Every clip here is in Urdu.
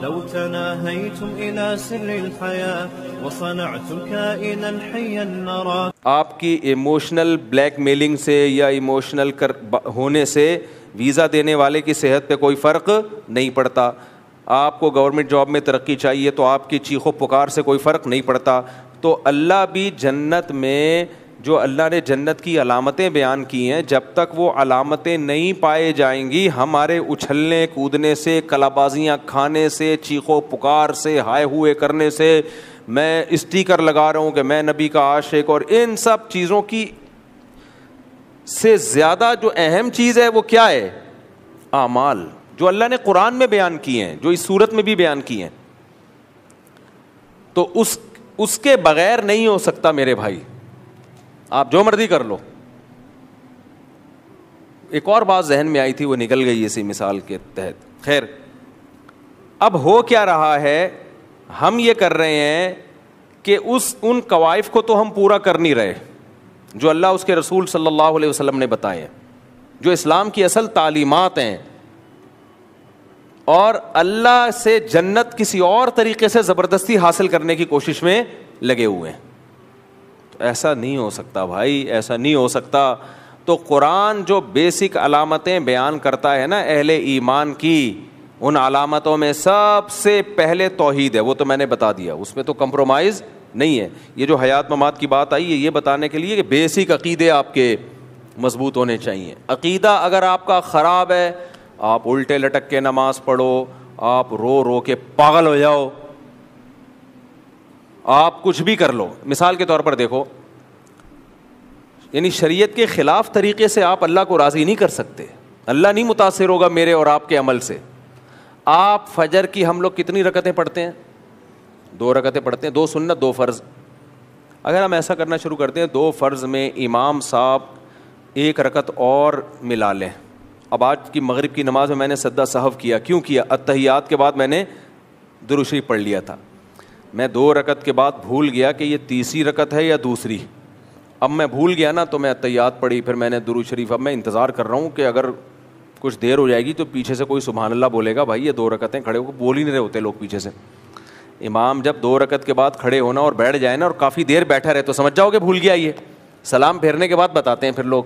لو تناهيتم إلى سر الحياة وصنعتم كائنا حيا نرى. آپ کی ایموشنل بلیک میلنگ سے یا ایموشنل ہونے سے ویزا دینے والے کی صحت پہ کوئی فرق نہیں پڑتا. آپ کو گورنمنٹ جاب میں ترقی چاہیے تو آپ کی چیخ و پکار سے کوئی فرق نہیں پڑتا. تو اللہ بھی جنت میں جو اللہ نے جنت کی علامتیں بیان کی ہیں, جب تک وہ علامتیں نہیں پائے جائیں گی, ہمارے اچھلنے کودنے سے, کلا بازیاں کھانے سے, چیخ و پکار سے, ہائے ہوئے کرنے سے, میں اسٹیکر لگا رہا ہوں کہ میں نبی کا عاشق, اور ان سب چیزوں کی سے زیادہ جو اہم چیز ہے وہ کیا ہے؟ اعمال, جو اللہ نے قرآن میں بیان کیے ہیں, جو اس صورت میں بھی بیان کیے ہیں. تو اس کے بغیر نہیں ہو سکتا میرے بھائی. آپ جو مرضی کر لو. ایک اور بات ذہن میں آئی تھی, وہ نکل گئی اسی مثال کے تحت. خیر, اب ہو کیا رہا ہے, ہم یہ کر رہے ہیں کہ ان قوائف کو تو ہم پورا کر نہیں رہے جو اللہ اس کے رسول صلی اللہ علیہ وسلم نے بتائے ہیں, جو اسلام کی اصل تعلیمات ہیں, اور اللہ سے جنت کسی اور طریقے سے زبردستی حاصل کرنے کی کوشش میں لگے ہوئے ہیں. تو ایسا نہیں ہو سکتا بھائی, ایسا نہیں ہو سکتا. تو قرآن جو بیسک علامتیں بیان کرتا ہے نا اہل ایمان کی, ان علامتوں میں سب سے پہلے توحید ہے. وہ تو میں نے بتا دیا, اس میں تو کمپرومائز نہیں ہے. یہ جو حیات ممات کی بات آئی ہے یہ بتانے کے لیے کہ بیسک عقیدے آپ کے مضبوط ہونے چاہیے. عقیدہ اگر آپ کا خراب ہے, آپ الٹے لٹک کے نماز پڑھو, آپ رو رو کے پاگل ہو جاؤ, آپ کچھ بھی کر لو. مثال کے طور پر دیکھو, یعنی شریعت کے خلاف طریقے سے آپ اللہ کو راضی نہیں کر سکتے. اللہ نہیں متاثر ہوگا میرے اور آپ کے عمل سے. آپ فجر کی ہم لوگ کتنی رکعتیں پڑھتے ہیں؟ 2 رکعتیں پڑھتے ہیں, 2 سنت 2 فرض. اگر ہم ایسا کرنا شروع کرتے ہیں 2 فرض میں امام صاحب 1 رکعت اور ملا لیں. اب آج کی مغرب کی نماز میں نے سجدہ سہو کیا, کیوں کیا؟ اتحیات کے بعد میں نے درود شریف پڑھ لیا تھا. میں 2 رکعت کے بعد بھول گیا کہ یہ تیسری رکعت ہے یا دوسری. اب میں بھول گیا نا, تو میں اتحیات پڑھی, پھر میں نے درود شریف. اب میں انتظار کر رہا ہوں کہ اگر کچھ دیر ہو جائے گی تو پیچھے سے کوئی سبحان اللہ بولے گا. بھائی یہ 2 رکعتیں کھڑے ہو بول ہی نہیں رہے ہوتے لوگ پیچھے سے. امام جب 2 رکعت کے بعد کھڑے ہونا اور بیٹھ جائے نا, اور کافی دیر بیٹھا رہے, تو سمجھ جاؤ کہ بھول گیا. یہ سلام پھیرنے کے بعد بتاتے ہیں, پھر لوگ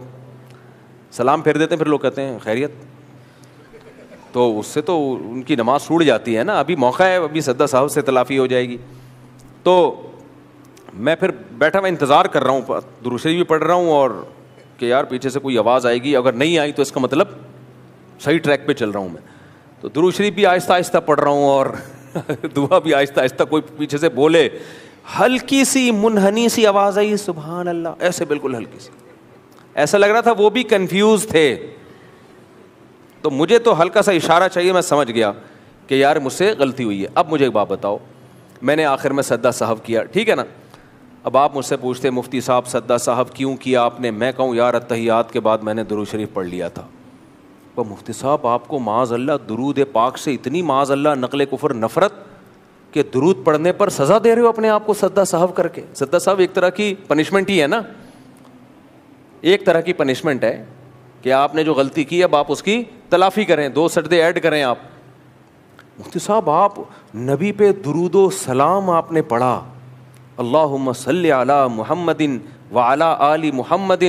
سلام پھیر دیتے ہیں, پھر لوگ کہتے ہیں خیریت. تو اس سے تو ان کی نماز چھوٹ جاتی ہے نا. ابھی موقع ہے, ابھی سجدہ صاحب سے تلافی ہو جائے گی. تو میں پھر بیٹھا میں انتظار کر رہا ہوں, درود شریف بھی پڑھ رہا ہوں, اور کہ یار پیچھے سے کوئی آواز آئے گی, اگر نہیں آئی تو اس کا مطلب صحیح ٹریک پہ چل رہا ہوں میں. تو درود شریف بھی آہستہ آہستہ پڑھ رہا ہوں, اور دعا بھی آہستہ آہستہ. کوئی پیچھے سے بولے, ہلکی سی منحنی سی آواز آئی, سبحان اللہ, ایسے بالکل ہلکی سی. ایسا لگ رہا تھا وہ بھی کنفیوز تھے. تو مجھے تو ہلکا سا اشارہ چاہیے, میں سمجھ گیا کہ یار مجھ سے غلطی ہوئی ہے. اب مجھے ایک بات بتاؤ, میں نے آخر میں سجدہ سہو کیا, ٹھیک ہے نا. اب آپ مجھ سے پوچھتے مفتی صاحب سجدہ سہو کیوں کیا آپ نے؟ میں کہوں یار اتحیات کے بعد میں نے درود شریف پڑھ لیا تھا. تو مفتی صاحب آپ کو معاذ اللہ درود پاک سے اتنی معاذ اللہ نقل کفر نفرت کہ درود پڑھنے پر سزا دے رہے ہو اپنے آپ کو سجدہ سہو کر کے. سجدہ سہو ایک طرح کی پنشمنٹ ہی ہے نا, ایک طرح کی پنشمنٹ ہے کہ آپ نے جو غلطی کی اب آپ اس کی تلافی کریں, 2 سجدے ایڈ کریں آپ. مفتی صاحب آپ نبی پہ درود و سلام آپ نے پڑھا, اللہم صلی علی محمد وعلی آل محمد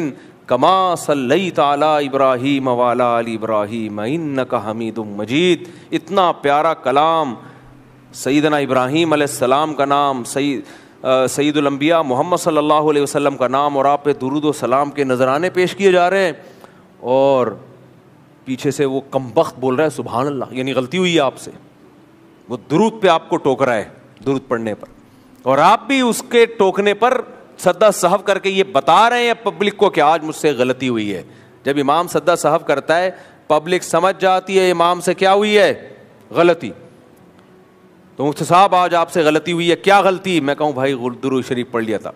کما صلیت علی ابراہیم وعلی آل ابراہیم انک حمید مجید. اتنا پیارا کلام, سیدنا ابراہیم علیہ السلام کا نام, سید الانبیاء محمد صلی اللہ علیہ وسلم کا نام, اور آپ پہ درود و سلام کے نذرانے پیش کیے جا رہے ہیں, اور پیچھے سے وہ کمبخت بول رہا ہے سبحان اللہ, یعنی غلطی ہوئی ہے آپ سے. وہ درود پہ آپ کو ٹوک رہا ہے درود پڑھنے پر, اور آپ بھی اس کے ٹوکنے پر سجدہ سہو کر کے یہ بتا رہے ہیں پبلک کو کہ آج مجھ سے غلطی ہوئی ہے. جب امام سجدہ سہو کرتا ہے پبلک سمجھ جاتی ہے امام سے کیا ہوئی ہے, غلطی. تو مفتی صاحب آج آپ سے غلطی ہوئی ہے, کیا غلطی؟ میں کہوں بھائی درود شریف پڑھ لیا تھا.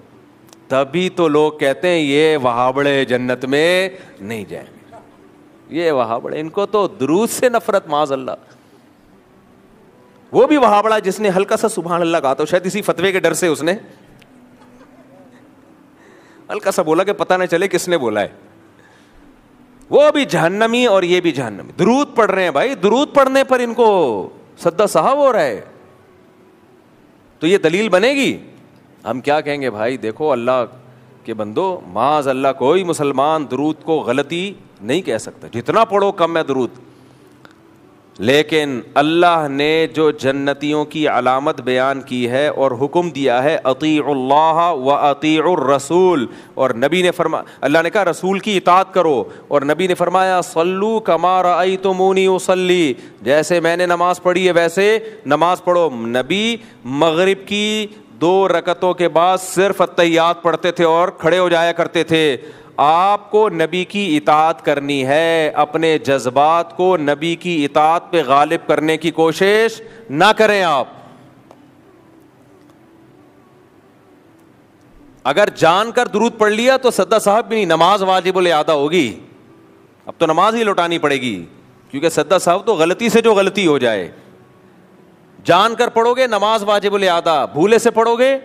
تبھی تو لوگ کہتے ہیں یہ وہابڑے جنت میں نہیں جائیں گے. یہ وہابڑے, ان کو تو درود سے نفرت معاذ اللہ. وہ بھی وہابڑا جس نے ہلکا سا سبحان اللہ کہا تو شاید اسی فتوے کے ڈر سے اس نے ہلکا سا بولا کہ پتہ نہ چلے کس نے بولا ہے. وہ بھی جہنمی اور یہ بھی جہنمی. درود پڑھ رہے ہیں بھائی, درود پڑھنے پر ان کو سدا صاحب ہو رہا ہے. تو یہ دلیل بنے گی. ہم کیا کہیں گے بھائی دیکھو اللہ کے بندو, معاذ اللہ کوئی مسلمان درود کو غلطی نہیں کہہ سکتا, جتنا پڑھو کم ہے درود. لیکن اللہ نے جو جنتیوں کی علامت بیان کی ہے اور حکم دیا ہے اطیعوا اللہ و اطیعوا الرسول, اور نبی نے فرمایا, اللہ نے کہا رسول کی اطاعت کرو, اور نبی نے فرمایا صلو کما رأیتمونی اصلی, جیسے میں نے نماز پڑھی ہے ویسے نماز پڑھو. نبی مغرب کی 2 رکعتوں کے بعد صرف التحیات پڑھتے تھے اور کھڑے ہو جایا کرتے تھے. آپ کو نبی کی اطاعت کرنی ہے, اپنے جذبات کو نبی کی اطاعت پہ غالب کرنے کی کوشش نہ کریں. آپ اگر جان کر درود پڑھ لیا تو سدا صاحب بھی نہیں, نماز واجب الاعادہ ہوگی. اب تو نماز ہی لوٹانی پڑے گی, کیونکہ سدا صاحب تو غلطی سے جو غلطی ہو جائے, جان کر پڑھو گے نماز واجب الاعادہ, بھولے سے پڑھو گے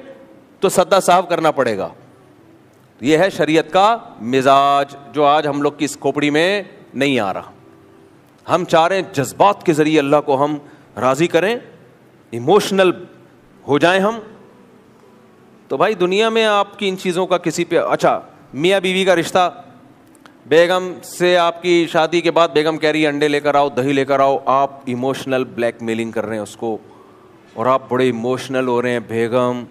تو سدا صاحب کرنا پڑے گا. یہ ہے شریعت کا مزاج جو آج ہم لوگ کی اس کھوپڑی میں نہیں آ رہا. ہم چاہ رہے ہیں جذبات کے ذریعے اللہ کو ہم راضی کریں, ایموشنل ہو جائیں ہم. تو بھائی دنیا میں آپ کی ان چیزوں کا کسی پہ, اچھا میاں بیوی کا رشتہ, بیگم سے آپ کی شادی کے بعد بیگم کہہ رہی ہے انڈے لے کر آؤ, دہی لے کر آؤ, آپ ایموشنل بلیک میلنگ کر رہے ہیں اس کو, اور آپ بڑے ایموشنل ہو رہے ہیں. بیگم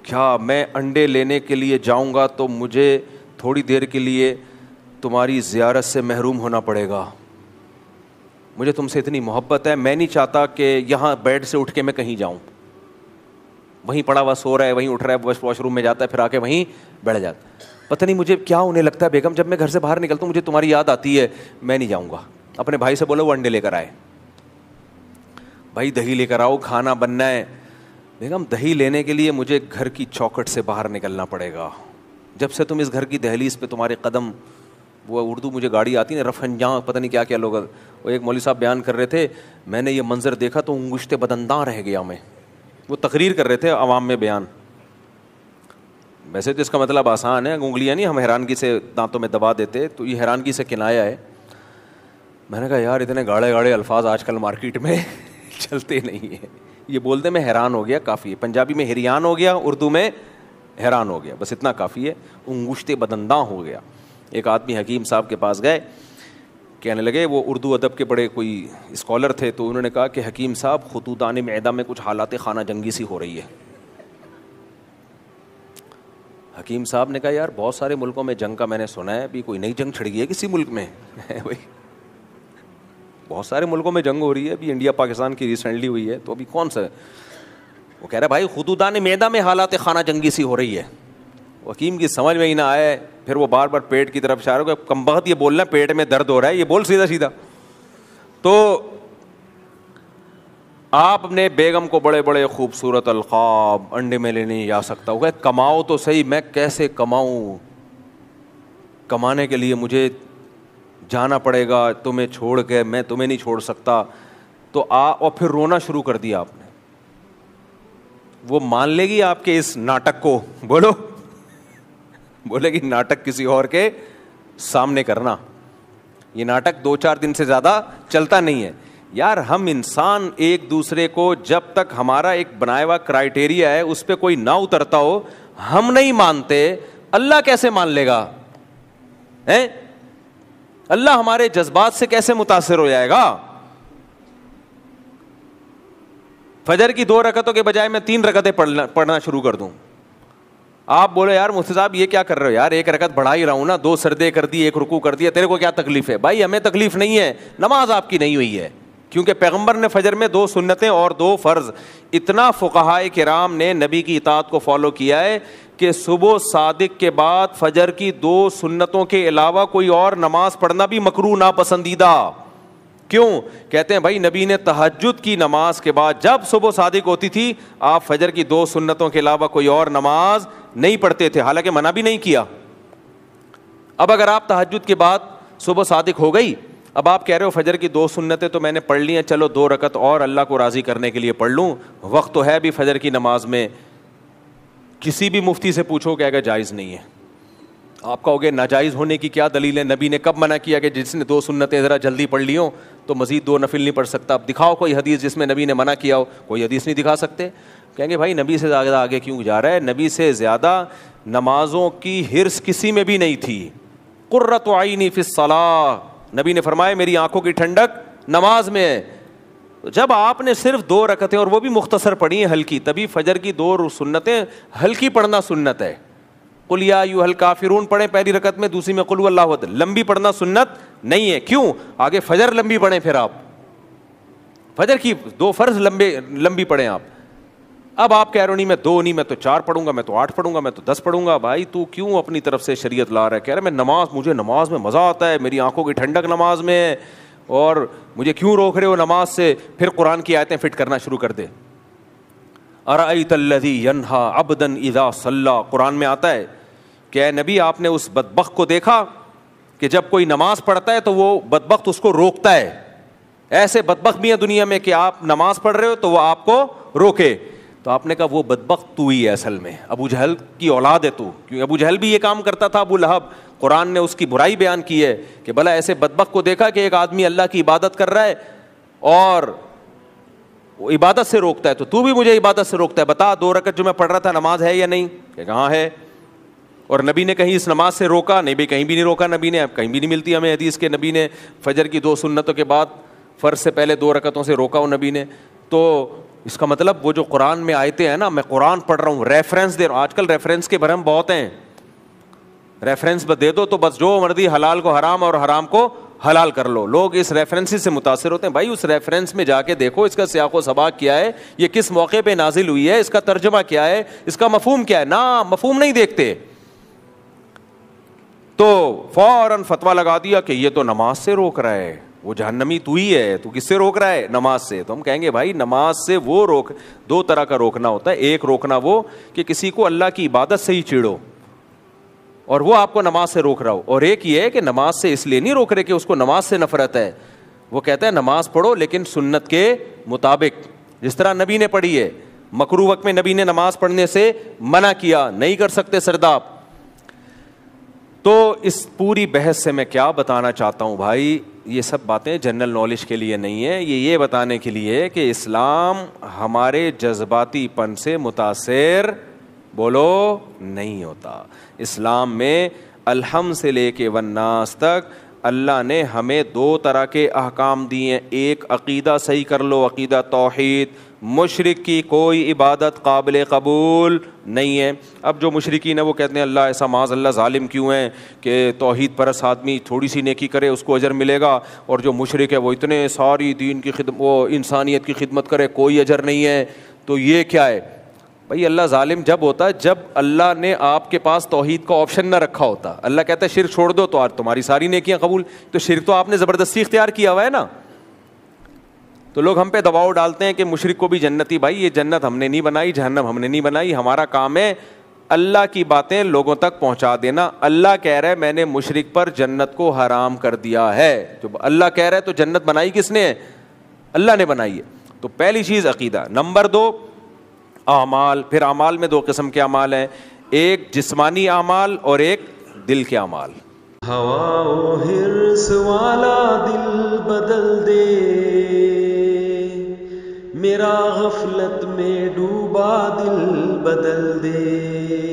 کیا میں انڈے لینے کے لیے جاؤں گا تو مجھے تھوڑی دیر کے لیے تمہاری زیارت سے محروم ہونا پڑے گا, مجھے تم سے اتنی محبت ہے, میں نہیں چاہتا کہ یہاں بیڈ سے اٹھ کے میں کہیں جاؤں, وہیں پڑا ہوا سو رہا ہے, وہیں اٹھ رہا ہے, واش روم میں جاتا ہے, پھر آ کے وہیں بیٹھ جاتا ہے. پتہ نہیں مجھے کیا ہونے لگتا ہے بیگم, جب میں گھر سے باہر نکلتا ہوں مجھے تمہاری یاد آتی ہے, میں نہیں جاؤں گا. اپنے بھائی سے بولو وہ انڈے لے کر آئے, بھائی دہی لے کر آؤ, کھانا بننا ہے. بیگم دہی لینے کے لیے مجھے گھر کی چوکھٹ سے باہر نکلنا پڑے گا, جب سے تم اس گھر کی دہلیز پہ تمہارے قدم, وہ اردو مجھے گاڑی آتی ہے نا رفنجاں, پتہ نہیں کیا کیا لوگ, وہ ایک مولوی صاحب بیان کر رہے تھے, میں نے یہ منظر دیکھا تو انگشت بدنداں رہ گیا میں. وہ تقریر کر رہے تھے عوام میں بیان. ویسے تو اس کا مطلب آسان ہے, انگلیاں نہیں ہم حیرانگی سے دانتوں میں دبا دیتے, تو یہ حیرانگی سے کنایا ہے. میں نے کہا یار اتنے گاڑے گاڑے الفاظ آج کل مارکیٹ میں چلتے نہیں ہیں, یہ بولتے میں حیران ہو گیا کافی ہے. پنجابی میں حیران ہو گیا, اردو میں حیران ہو گیا, بس اتنا کافی ہے. انگشت بدنداں ہو گیا. ایک آدمی حکیم صاحب کے پاس گئے, کہنے لگے, وہ اردو ادب کے بڑے کوئی اسکالر تھے, تو انہوں نے کہا کہ حکیم صاحب خطوطان معدہ میں کچھ حالات خانہ جنگی سی ہو رہی ہے. حکیم صاحب نے کہا یار بہت سارے ملکوں میں جنگ کا میں نے سنا ہے, ابھی کوئی نئی جنگ چھڑ گئی ہے کسی ملک میں؟ بہت سارے ملکوں میں جنگ ہو رہی ہے, ابھی انڈیا پاکستان کی ریسنٹلی ہوئی ہے, تو ابھی کون سا ہے؟ وہ کہہ رہا بھائی خطوطان معدہ میں حالات خانہ جنگی سی ہو رہی ہے. حکیم کی سمجھ میں ہی نہ آئے, پھر وہ بار بار پیٹ کی طرف اشارہ, کم بخت یہ بولنا پیٹ میں درد ہو رہا ہے, یہ بول سیدھا سیدھا. تو آپ اپنے بیگم کو بڑے بڑے خوبصورت القاب انڈے میں لینے جا سکتا ہوں, کماؤ تو صحیح, میں کیسے کماؤں, کمانے کے لیے مجھے جانا پڑے گا تمہیں چھوڑ کے, میں تمہیں نہیں چھوڑ سکتا. تو اور پھر رونا شروع کر دیا آپ نے. وہ مان لے گی آپ کے اس ناٹک کو؟ بولو, بولے گی ناٹک کسی اور کے سامنے کرنا, یہ ناٹک 2-4 دن سے زیادہ چلتا نہیں ہے. یار ہم انسان ایک دوسرے کو جب تک ہمارا ایک بنایا ہوا کرائٹیریا ہے اس پہ کوئی نہ اترتا ہو, ہم نہیں مانتے, اللہ کیسے مان لے گا؟ اللہ ہمارے جذبات سے کیسے متاثر ہو جائے گا؟ فجر کی 2 رکعتوں کے بجائے میں 3 رکعتیں پڑھنا شروع کر دوں, آپ بولے یار مفتی صاحب یہ کیا کر رہے ہو؟ یار 1 رکعت بڑھا ہی رہا ہوں نا, 2 سردے کر دی, 1 رکوع کر دیا, تیرے کو کیا تکلیف ہے؟ بھائی ہمیں تکلیف نہیں ہے, نماز آپ کی نہیں ہوئی ہے, کیونکہ پیغمبر نے فجر میں 2 سنتیں اور 2 فرض. اتنا فقہائے کرام نے نبی کی اطاعت کو فالو کیا ہے کہ صبح صادق کے بعد فجر کی 2 سنتوں کے علاوہ کوئی اور نماز پڑھنا بھی مکروہ ناپسندیدہ. کیوں؟ کہتے ہیں بھائی نبی نے تہجد کی نماز کے بعد جب صبح صادق ہوتی تھی آپ فجر کی 2 سنتوں کے علاوہ کوئی اور نماز نہیں پڑھتے تھے, حالانکہ منع بھی نہیں کیا. اب اگر آپ تہجد کے بعد صبح صادق ہو گئی, اب آپ کہہ رہے ہو فجر کی 2 سنتیں تو میں نے پڑھ لی ہیں, چلو 2 رکعت اور اللہ کو راضی کرنے کے لیے پڑھ لوں, وقت تو ہے بھی فجر کی نماز میں. کسی بھی مفتی سے پوچھو کہے گا جائز نہیں ہے. آپ کہو گے ناجائز ہونے کی کیا دلیل ہے؟ نبی نے کب منع کیا کہ جس نے 2 سنتیں ذرا جلدی پڑھ لی ہوں تو مزید 2 نفل نہیں پڑھ سکتا؟ اب دکھاؤ کوئی حدیث جس میں نبی نے منع کیا ہو. کوئی حدیث نہیں دکھا سکتے. کہیں گے بھائی نبی سے زیادہ آگے کیوں جا رہا ہے؟ نبی سے زیادہ نمازوں کی حرص کسی میں بھی نہیں تھی. قرۃ عینی فی الصلاۃ، نبی نے فرمایا میری آنکھوں کی ٹھنڈک نماز میں ہے. جب آپ نے صرف 2 رکعتیں اور وہ بھی مختصر پڑھی ہیں ہلکی، تبھی فجر کی 2 سنتیں ہلکی پڑھنا سنت ہے. قل یا ایھا الکافرون پڑھیں پہلی رکعت میں، دوسری میں قل ھو اللہ احد. لمبی پڑھنا سنت نہیں ہے. کیوں؟ آگے فجر لمبی پڑھیں، پھر آپ فجر کی 2 فرض لمبی پڑھیں آپ. اب آپ کہہ رہے ہو نہیں میں 2 نہیں، میں تو 4 پڑھوں گا، میں تو 8 پڑھوں گا، میں تو 10 پڑھوں گا. بھائی تو کیوں اپنی طرف سے شریعت لا رہا ہے؟ کہہ رہا ہے میں مجھے نماز میں مزہ آتا ہے، میری آنکھوں کی ٹھنڈک نماز میں ہے، اور مجھے کیوں روک رہے ہو نماز سے؟ پھر قرآن کی آیتیں فٹ کرنا شروع کر دے. ارأیت الذی ینہی عبدا اذا صلی، قرآن میں آتا ہے کہ اے نبی آپ نے اس بدبخت کو دیکھا کہ جب کوئی نماز پڑھتا ہے تو وہ بدبخت اس کو روکتا ہے. ایسے بدبخت بھی ہیں دنیا میں کہ آپ نماز پڑھ رہے ہو تو وہ آپ کو روکے. تو آپ نے کہا وہ بدبخت تو ہی ہے، اصل میں ابو جہل کی اولاد ہے تو. کیوں؟ ابو جہل بھی یہ کام کرتا تھا، ابو لہب. قرآن نے اس کی برائی بیان کی ہے کہ بھلا ایسے بدبخت کو دیکھا کہ ایک آدمی اللہ کی عبادت کر رہا ہے اور وہ عبادت سے روکتا ہے، تو بھی مجھے عبادت سے روکتا ہے، بتا 2 رکعت جو میں پڑھ رہا تھا نماز ہے یا نہیں؟ کہ کہاں ہے. اور نبی نے کہیں اس نماز سے روکا نہیں؟ بھی کہیں بھی نہیں روکا نبی نے. اب کہیں بھی نہیں ملتی ہمیں حدیث کے نبی نے فجر کی 2 سنتوں کے بعد فرض سے پہلے 2 رکعتوں سے روکا ہو نبی نے. تو اس کا مطلب وہ جو قرآن میں آیتیں ہیں نا، میں قرآن پڑھ رہا ہوں، ریفرنس دے رہا ہوں. آج کل ریفرنس کے بھرم بہت ہیں. ریفرنس دے دو تو بس جو مرضی حلال کو حرام اور حرام کو حلال کر لو. لوگ اس ریفرنس سے متاثر ہوتے ہیں. بھائی اس ریفرنس میں جا کے دیکھو اس کا سیاق و سباق کیا ہے، یہ کس موقع پہ نازل ہوئی ہے، اس کا ترجمہ کیا ہے، اس کا مفہوم کیا ہے. نا مفہوم نہیں دیکھتے تو فوراً فتویٰ لگا دیا کہ یہ تو نماز سے روک رہا ہے، وہ جہنمی تو ہی ہے، تو کس سے روک رہا ہے؟ نماز سے. تو ہم کہیں گے بھائی نماز سے وہ 2 طرح کا روکنا ہوتا ہے. ایک روکنا وہ کہ کسی کو اللہ کی عبادت سے ہی چیڑو اور وہ آپ کو نماز سے روک رہا ہو، اور ایک یہ ہے کہ نماز سے اس لیے نہیں روک رہے کہ اس کو نماز سے نفرت ہے. وہ کہتا ہے نماز پڑھو لیکن سنت کے مطابق، جس طرح نبی نے پڑھی ہے. مکروہ وقت میں نبی نے نماز پڑھنے سے منع کیا، نہیں کر سکتے سرداب. تو اس پوری بحث سے میں کیا بتانا چاہتا ہوں بھائی، یہ سب باتیں جنرل نالج کے لیے نہیں ہے، یہ بتانے کے لیے کہ اسلام ہمارے جذباتی پن سے متاثر بولو نہیں ہوتا. اسلام میں الحم سے لے کے والناس تک اللہ نے ہمیں 2 طرح کے احکام دیے ہیں. ایک عقیدہ صحیح کر لو، عقیدہ توحید. مشرک کی کوئی عبادت قابل قبول نہیں ہے. اب جو مشرکین ہیں وہ کہتے ہیں اللہ ایسا معاذ اللہ ظالم کیوں ہے کہ توحید پرست آدمی تھوڑی سی نیکی کرے اس کو اجر ملے گا، اور جو مشرک ہے وہ اتنے ساری دین کی خدمت، وہ انسانیت کی خدمت کرے کوئی اجر نہیں ہے. تو یہ کیا ہے بھائی؟ اللہ ظالم جب ہوتا ہے جب اللہ نے آپ کے پاس توحید کا آپشن نہ رکھا ہوتا. اللہ کہتا ہے شرک چھوڑ دو تو آج تمہاری ساری نیکیاں قبول. تو شرک تو آپ نے زبردستی اختیار کیا ہوا ہے نا. تو لوگ ہم پہ دباؤ ڈالتے ہیں کہ مشرک کو بھی جنتی. بھائی یہ جنت ہم نے نہیں بنائی، جہنم ہم نے نہیں بنائی. ہمارا کام ہے اللہ کی باتیں لوگوں تک پہنچا دینا. اللہ کہہ رہا ہے میں نے مشرک پر جنت کو حرام کر دیا ہے. جو اللہ کہہ رہا ہے تو جنت بنائی کس نے ہے؟ اللہ نے بنائی ہے. تو پہلی چیز عقیدہ. نمبر 2 اعمال. پھر اعمال میں 2 قسم کے اعمال ہیں، ایک جسمانی اعمال اور ایک دل کے اعمال. ہوا و حرص والا دل بدل دے، میرا غفلت میں ڈوبا دل بدل دے.